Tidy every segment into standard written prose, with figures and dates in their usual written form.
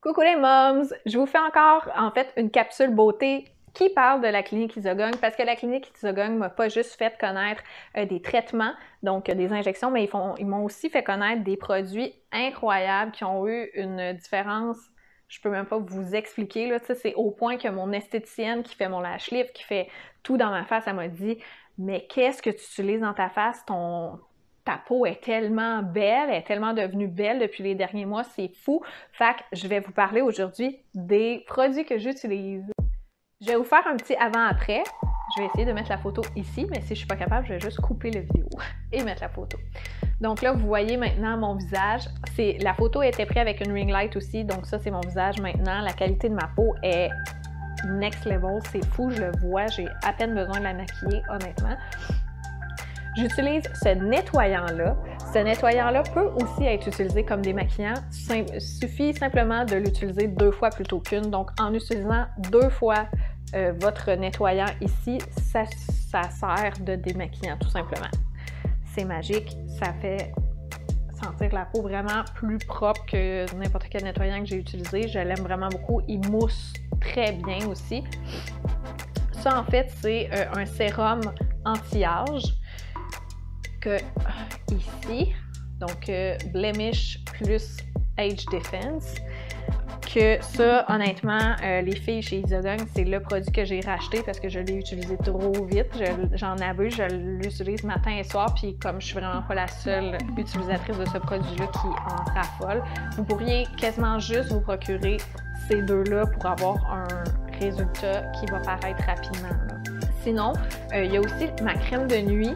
Coucou les moms! Je vous fais encore, en fait, une capsule beauté qui parle de la clinique Isogogne parce que la clinique Isogogne m'a pas juste fait connaître des traitements, donc des injections, mais ils m'ont aussi fait connaître des produits incroyables qui ont eu une différence. Je peux même pas vous expliquer, là, c'est au point que mon esthéticienne qui fait mon lash lift, qui fait tout dans ma face, elle m'a dit « Mais qu'est-ce que tu utilises dans ta face? Ta peau est tellement belle, elle est tellement devenue belle depuis les derniers mois, c'est fou! » Fait que je vais vous parler aujourd'hui des produits que j'utilise. Je vais vous faire un petit avant-après. Je vais essayer de mettre la photo ici, mais si je ne suis pas capable, je vais juste couper la vidéo et mettre la photo. Donc là, vous voyez maintenant mon visage. La photo était prise avec une ring light aussi, donc ça, c'est mon visage maintenant. La qualité de ma peau est next level, c'est fou, je le vois. J'ai à peine besoin de la maquiller, honnêtement. J'utilise ce nettoyant-là. Ce nettoyant-là peut aussi être utilisé comme démaquillant. Il suffit simplement de l'utiliser 2 fois plutôt qu'une. Donc, en utilisant 2 fois votre nettoyant ici, ça sert de démaquillant tout simplement. C'est magique, ça fait sentir la peau vraiment plus propre que n'importe quel nettoyant que j'ai utilisé. Je l'aime vraiment beaucoup. Il mousse très bien aussi. Ça, en fait, c'est un sérum anti-âge que ici, donc Blemish plus Age Defense, que ça, honnêtement, les filles chez Isogogne, c'est le produit que j'ai racheté parce que je l'ai utilisé trop vite. J'en abuse, je l'utilise matin et soir, puis comme je suis vraiment pas la seule utilisatrice de ce produit-là qui en raffole, vous pourriez quasiment juste vous procurer ces deux-là pour avoir un résultat qui va paraître rapidement, là. Sinon, il y a aussi ma crème de nuit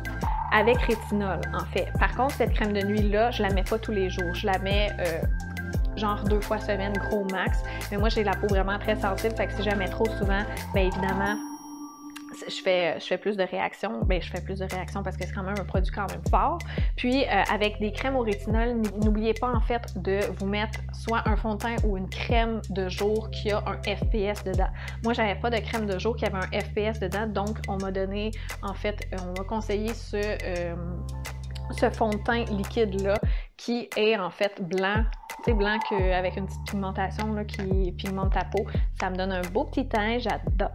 avec rétinol, en fait. Par contre, cette crème de nuit-là, je la mets pas tous les jours. Je la mets genre 2 fois semaine, gros max. Mais moi, j'ai la peau vraiment très sensible, fait que si je la mets trop souvent, bien évidemment, je fais plus de réactions. Bien, je fais plus de réactions parce que c'est quand même un produit quand même fort. Puis, avec des crèmes au rétinol, n'oubliez pas en fait de vous mettre soit un fond de teint ou une crème de jour qui a un FPS dedans. Moi, j'avais pas de crème de jour qui avait un FPS dedans, donc on m'a donné, en fait, on m'a conseillé ce fond de teint liquide-là qui est en fait blanc, tu sais, blanc avec une petite pigmentation là, qui pigmente ta peau. Ça me donne un beau petit teint, j'adore.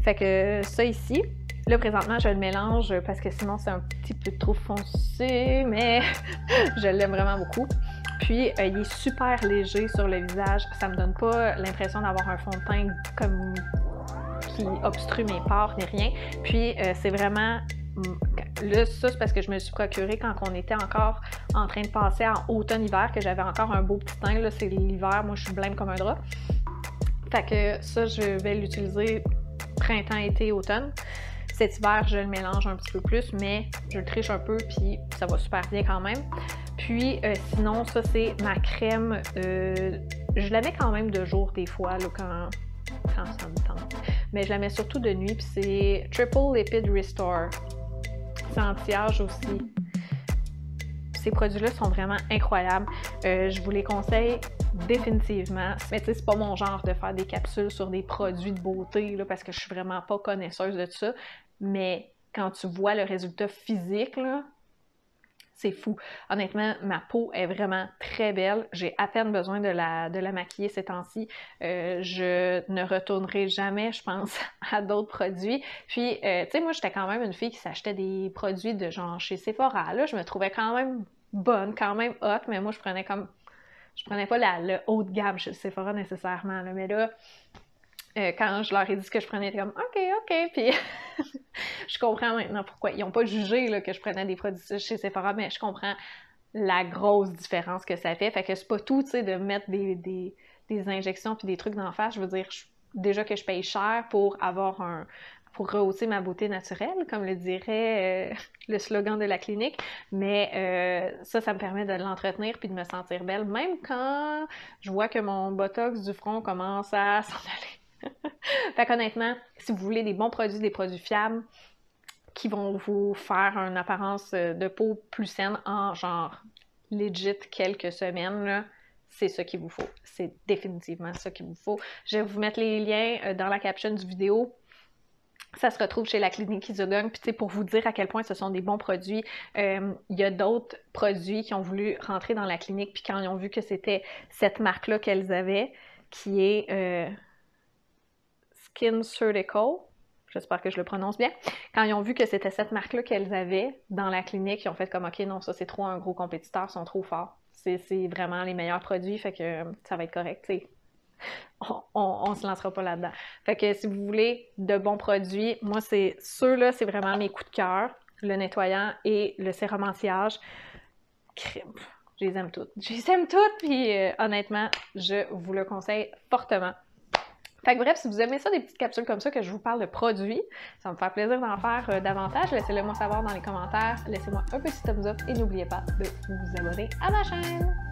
Fait que ça ici, là présentement je le mélange parce que sinon c'est un petit peu trop foncé, mais je l'aime vraiment beaucoup. Puis il est super léger sur le visage, ça me donne pas l'impression d'avoir un fond de teint comme qui obstrue mes pores ni rien. Puis c'est vraiment... Là, ça, c'est parce que je me le suis procuré quand on était encore en train de passer en automne-hiver, que j'avais encore un beau petit teint. Là, c'est l'hiver, moi, je suis blême comme un drap. Fait que ça, je vais l'utiliser printemps, été, automne. Cet hiver, je le mélange un petit peu plus, mais je le triche un peu, puis ça va super bien quand même. Puis, sinon, ça, c'est ma crème. Je la mets quand même de jour, des fois, là, quand ça me tente. Mais je la mets surtout de nuit, puis c'est Triple Lipid Restore. C'est anti-âge aussi. Ces produits-là sont vraiment incroyables. Je vous les conseille définitivement. Mais tu sais, c'est pas mon genre de faire des capsules sur des produits de beauté, là, parce que je suis vraiment pas connaisseuse de ça. Mais quand tu vois le résultat physique, là, c'est fou. Honnêtement, ma peau est vraiment très belle. J'ai à peine besoin de la maquiller ces temps-ci. Je ne retournerai jamais, je pense, à d'autres produits. Puis, tu sais, moi, j'étais quand même une fille qui s'achetait des produits de genre chez Sephora. Là, je me trouvais quand même bonne, quand même hot, mais moi, je prenais pas le haut de gamme chez Sephora nécessairement, là. Mais là, quand je leur ai dit ce que je prenais, ils étaient comme « OK, puis je comprends maintenant pourquoi. Ils n'ont pas jugé là, que je prenais des produits chez Sephora, mais je comprends la grosse différence que ça fait. Fait que c'est pas tout, tu sais, de mettre des injections puis des trucs d'en face. Je veux dire, déjà que je paye cher pour pour rehausser ma beauté naturelle, comme le dirait le slogan de la clinique. Mais ça me permet de l'entretenir puis de me sentir belle, même quand je vois que mon botox du front commence à s'en aller. Fait qu'honnêtement, si vous voulez des bons produits, des produits fiables qui vont vous faire une apparence de peau plus saine en genre legit quelques semaines, là, c'est ça qu'il vous faut. C'est définitivement ça qu'il vous faut. Je vais vous mettre les liens dans la caption du vidéo. ça se retrouve chez la clinique Isogang. Puis, tu sais, pour vous dire à quel point ce sont des bons produits, il y a d'autres produits qui ont voulu rentrer dans la clinique, puis quand ils ont vu que c'était cette marque-là qu'elles avaient, qui est Skin Surgical, j'espère que je le prononce bien, quand ils ont vu que c'était cette marque-là qu'elles avaient dans la clinique, ils ont fait comme « Ok, non, ça c'est trop un gros compétiteur, ils sont trop forts. C'est vraiment les meilleurs produits, fait que ça va être correct, tu sais. » On se lancera pas là-dedans. Fait que si vous voulez de bons produits, moi, c'est ceux-là, c'est vraiment mes coups de cœur. Le nettoyant et le sérum anti-âge. Je les aime toutes. Je les aime toutes, puis honnêtement, je vous le conseille fortement. Fait que bref, si vous aimez ça, des petites capsules comme ça, que je vous parle de produits, ça va me faire plaisir d'en faire davantage. Laissez-le moi savoir dans les commentaires. Laissez-moi un petit thumbs up et n'oubliez pas de vous abonner à ma chaîne.